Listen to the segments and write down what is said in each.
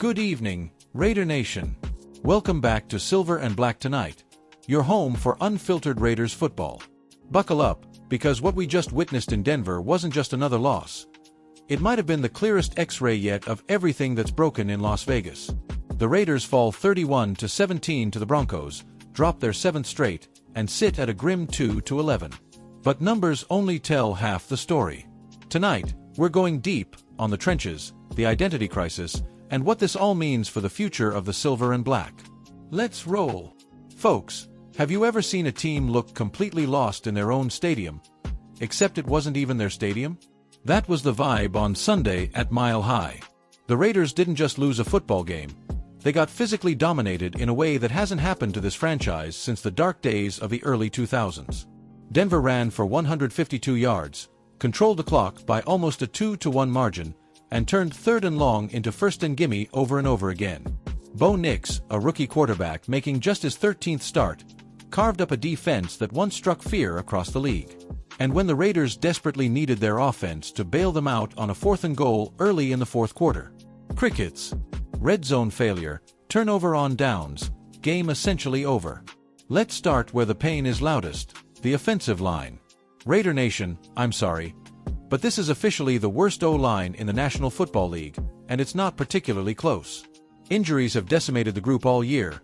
Good evening, Raider Nation. Welcome back to Silver and Black Tonight, your home for unfiltered Raiders football. Buckle up, because what we just witnessed in Denver wasn't just another loss. It might have been the clearest X-ray yet of everything that's broken in Las Vegas. The Raiders fall 31-17 to the Broncos, drop their 7th straight, and sit at a grim 2-11. But numbers only tell half the story. Tonight, we're going deep on the trenches, the identity crisis, and what this all means for the future of the Silver and Black. Let's roll. Folks, have you ever seen a team look completely lost in their own stadium? Except it wasn't even their stadium? That was the vibe on Sunday at Mile High. The Raiders didn't just lose a football game. They got physically dominated in a way that hasn't happened to this franchise since the dark days of the early 2000s. Denver ran for 152 yards, controlled the clock by almost a 2-1 margin, and turned 3rd and long into 1st and gimme over and over again. Bo Nix, a rookie quarterback making just his 13th start, carved up a defense that once struck fear across the league. And when the Raiders desperately needed their offense to bail them out on a 4th and goal early in the 4th quarter, crickets. Red zone failure, turnover on downs, game essentially over. Let's start where the pain is loudest, the offensive line. Raider Nation, I'm sorry, but this is officially the worst O-line in the National Football League, and it's not particularly close. Injuries have decimated the group all year.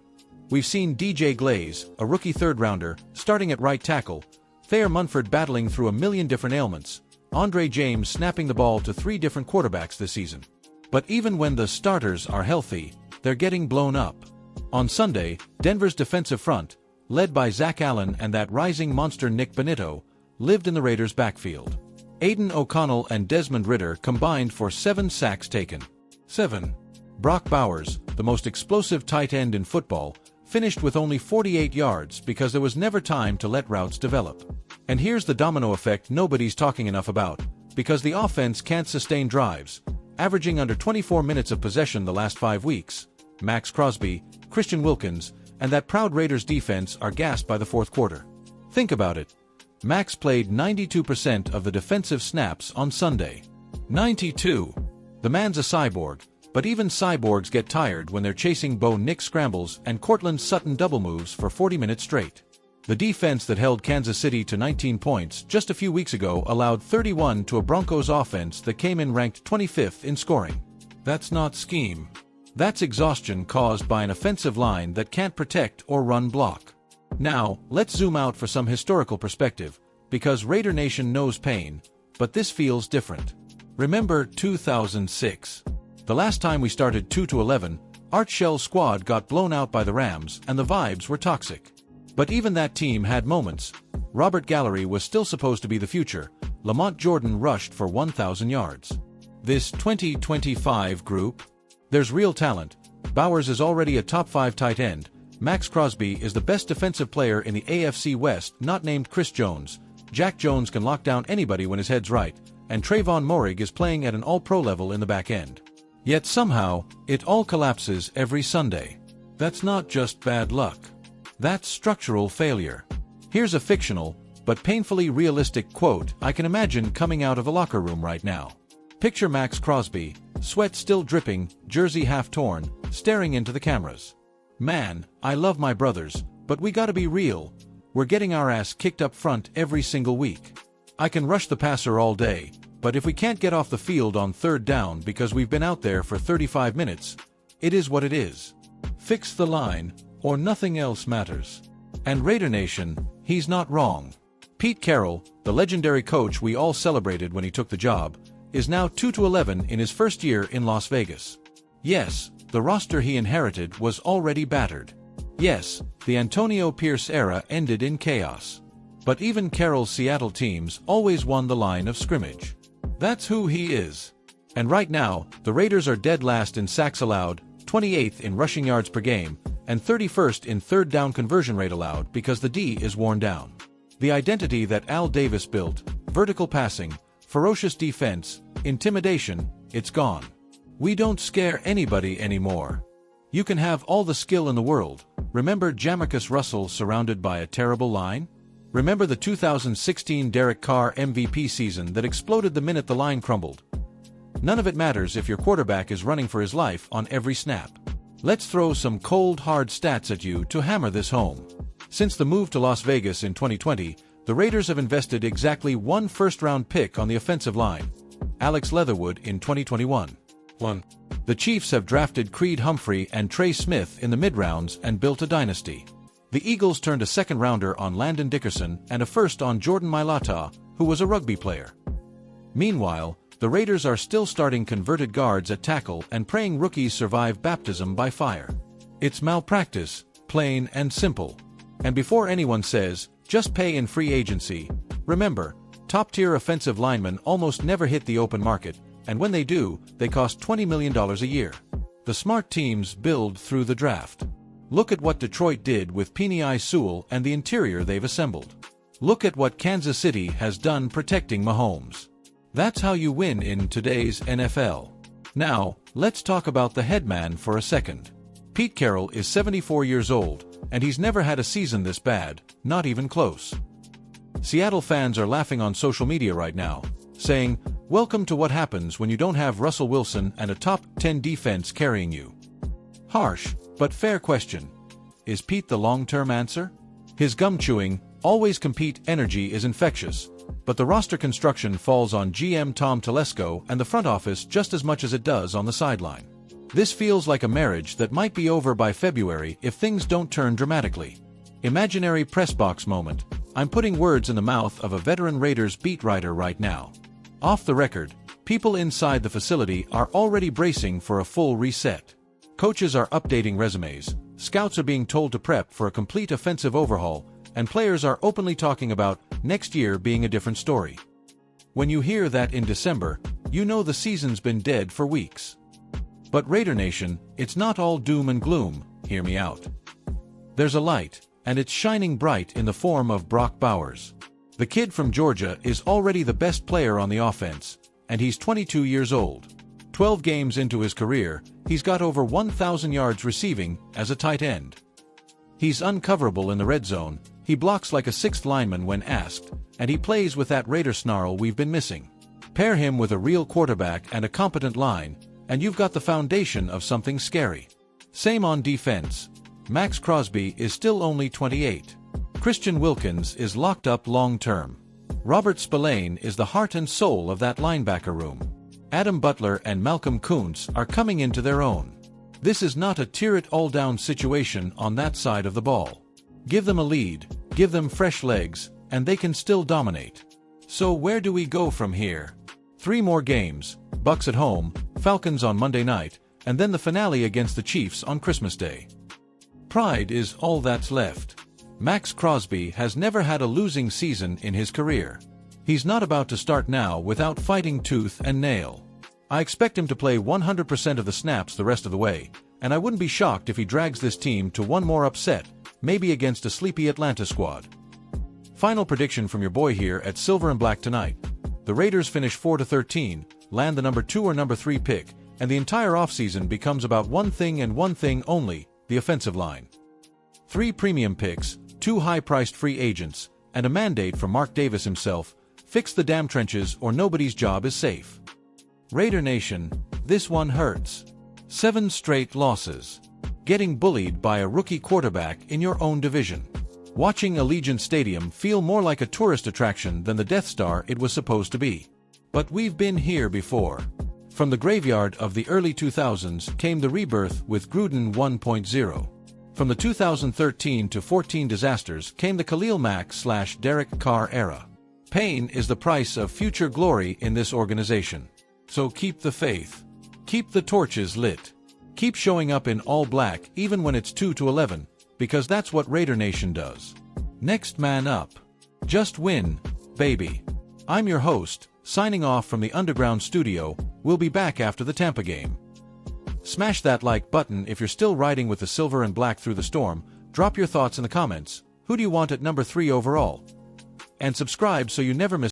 We've seen DJ Glaze, a rookie 3rd-rounder, starting at right tackle, Thayer Munford battling through a million different ailments, Andre James snapping the ball to 3 different quarterbacks this season. But even when the starters are healthy, they're getting blown up. On Sunday, Denver's defensive front, led by Zach Allen and that rising monster Nick Bonitto, lived in the Raiders' backfield. Aiden O'Connell and Desmond Ridder combined for 7 sacks taken. 7. Brock Bowers, the most explosive tight end in football, finished with only 48 yards because there was never time to let routes develop. And here's the domino effect nobody's talking enough about, because the offense can't sustain drives, averaging under 24 minutes of possession the last 5 weeks. Max Crosby, Christian Wilkins, and that proud Raiders defense are gassed by the 4th quarter. Think about it. Max played 92% of the defensive snaps on Sunday. 92. The man's a cyborg, but even cyborgs get tired when they're chasing Bo Nix scrambles and Cortland Sutton double moves for 40 minutes straight. The defense that held Kansas City to 19 points just a few weeks ago allowed 31 to a Broncos offense that came in ranked 25th in scoring. That's not scheme. That's exhaustion caused by an offensive line that can't protect or run block. Now, let's zoom out for some historical perspective, because Raider Nation knows pain, but this feels different. Remember 2006. The last time we started 2-11, Art Shell's squad got blown out by the Rams and the vibes were toxic. But even that team had moments. Robert Gallery was still supposed to be the future. Lamont Jordan rushed for 1,000 yards. This 2025 group? There's real talent. Bowers is already a top 5 tight end. Max Crosby is the best defensive player in the AFC West, not named Chris Jones. Jack Jones can lock down anybody when his head's right, and Trayvon Moehrig is playing at an all-pro level in the back end. Yet somehow, it all collapses every Sunday. That's not just bad luck. That's structural failure. Here's a fictional, but painfully realistic quote I can imagine coming out of a locker room right now. Picture Max Crosby, sweat still dripping, jersey half torn, staring into the cameras. Man, I love my brothers, but we gotta be real. We're getting our ass kicked up front every single week. I can rush the passer all day, but if we can't get off the field on 3rd down because we've been out there for 35 minutes, it is what it is. Fix the line, or nothing else matters. And Raider Nation, he's not wrong. Pete Carroll, the legendary coach we all celebrated when he took the job, is now 2-11 in his first year in Las Vegas. Yes, the roster he inherited was already battered. Yes, the Antonio Pierce era ended in chaos. But even Carroll's Seattle teams always won the line of scrimmage. That's who he is. And right now, the Raiders are dead last in sacks allowed, 28th in rushing yards per game, and 31st in 3rd down conversion rate allowed because the D is worn down. The identity that Al Davis built, vertical passing, ferocious defense, intimidation, it's gone. We don't scare anybody anymore. You can have all the skill in the world. Remember Jamarcus Russell surrounded by a terrible line? Remember the 2016 Derek Carr MVP season that exploded the minute the line crumbled? None of it matters if your quarterback is running for his life on every snap. Let's throw some cold, hard stats at you to hammer this home. Since the move to Las Vegas in 2020, the Raiders have invested exactly one first-round pick on the offensive line, Alex Leatherwood in 2021. The Chiefs have drafted Creed Humphrey and Trey Smith in the mid-rounds and built a dynasty. The Eagles turned a second-rounder on Landon Dickerson and a first on Jordan Mailata, who was a rugby player. Meanwhile, the Raiders are still starting converted guards at tackle and praying rookies survive baptism by fire. It's malpractice, plain and simple. And before anyone says, just pay in free agency, remember, top-tier offensive linemen almost never hit the open market, and when they do, they cost $20 million a year. The smart teams build through the draft. Look at what Detroit did with Penei Sewell and the interior they've assembled. Look at what Kansas City has done protecting Mahomes. That's how you win in today's NFL. Now, let's talk about the headman for a second. Pete Carroll is 74 years old, and he's never had a season this bad, not even close. Seattle fans are laughing on social media right now, saying, "Welcome to what happens when you don't have Russell Wilson and a top 10 defense carrying you." Harsh, but fair question. Is Pete the long-term answer? His gum-chewing, always-compete energy is infectious, but the roster construction falls on GM Tom Telesco and the front office just as much as it does on the sideline. This feels like a marriage that might be over by February if things don't turn dramatically. Imaginary press box moment. I'm putting words in the mouth of a veteran Raiders beat writer right now. Off the record, people inside the facility are already bracing for a full reset. Coaches are updating resumes, scouts are being told to prep for a complete offensive overhaul, and players are openly talking about next year being a different story. When you hear that in December, you know the season's been dead for weeks. But Raider Nation, it's not all doom and gloom, hear me out. There's a light, and it's shining bright in the form of Brock Bowers. The kid from Georgia is already the best player on the offense, and he's 22 years old. 12 games into his career, he's got over 1,000 yards receiving as a tight end. He's uncoverable in the red zone, he blocks like a sixth lineman when asked, and he plays with that Raider snarl we've been missing. Pair him with a real quarterback and a competent line, and you've got the foundation of something scary. Same on defense. Max Crosby is still only 28. Christian Wilkins is locked up long-term. Robert Spillane is the heart and soul of that linebacker room. Adam Butler and Malcolm Kuntz are coming into their own. This is not a tear-it-all-down situation on that side of the ball. Give them a lead, give them fresh legs, and they can still dominate. So where do we go from here? 3 more games, Bucs at home, Falcons on Monday night, and then the finale against the Chiefs on Christmas Day. Pride is all that's left. Max Crosby has never had a losing season in his career. He's not about to start now without fighting tooth and nail. I expect him to play 100% of the snaps the rest of the way, and I wouldn't be shocked if he drags this team to one more upset, maybe against a sleepy Atlanta squad. Final prediction from your boy here at Silver and Black tonight. The Raiders finish 4-13, land the number 2 or number 3 pick, and the entire offseason becomes about one thing and one thing only, the offensive line. 3 premium picks, 2 high-priced free agents, and a mandate from Mark Davis himself, fix the damn trenches or nobody's job is safe. Raider Nation, this one hurts. 7 straight losses. Getting bullied by a rookie quarterback in your own division. Watching Allegiant Stadium feel more like a tourist attraction than the Death Star it was supposed to be. But we've been here before. From the graveyard of the early 2000s came the rebirth with Gruden 1.0. From the 2013-14 disasters came the Khalil Mack/Derek Carr era. Pain is the price of future glory in this organization. So keep the faith. Keep the torches lit. Keep showing up in all black even when it's 2-11, because that's what Raider Nation does. Next man up. Just win, baby. I'm your host, signing off from the underground studio. We'll be back after the Tampa game. Smash that like button if you're still riding with the Silver and Black through the storm. Drop your thoughts in the comments. Who do you want at number 3 overall? And subscribe so you never miss